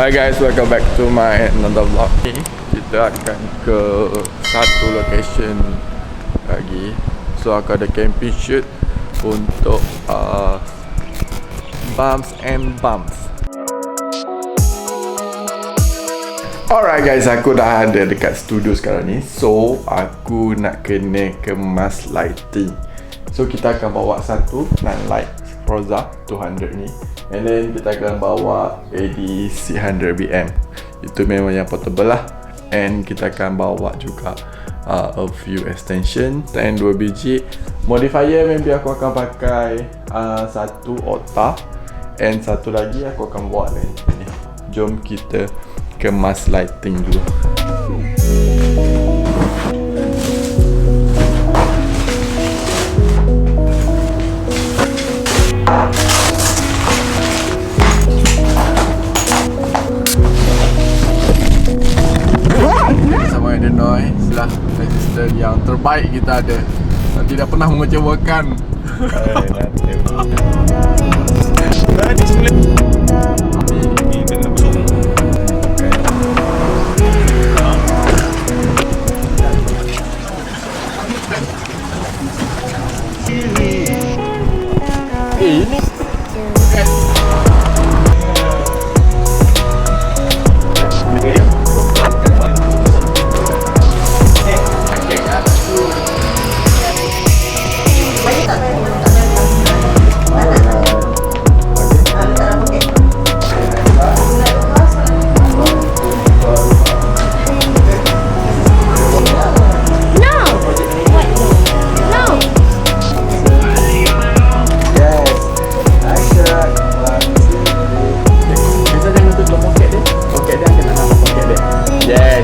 Hi guys, welcome back to my another vlog. Ni kita akan ke satu location lagi. So aku ada camping shoot untuk Bumsnbums. Alright guys, aku dah ada dekat studio sekarang ni. So aku nak kena kemas lighting. So kita akan bawa satu Nanlite Forza 200 ni, and then kita akan bawa AD600BM. Itu memang yang portable lah. And kita akan bawa juga a few extension and 2 biji modifier. Maybe aku akan pakai satu otak, and satu lagi aku akan bawa ni. Jom kita kemas lighting dulu. Sama ada noise lah, resistor yang terbaik kita ada. Nanti dah pernah mengecewakan. Tadi sebelum ini kena zoom. Ini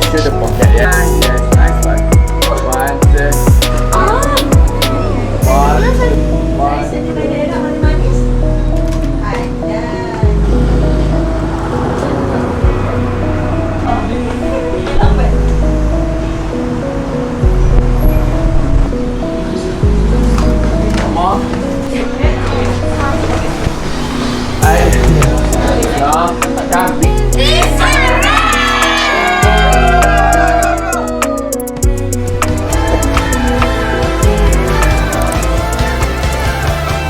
shoot the pocket, yeah.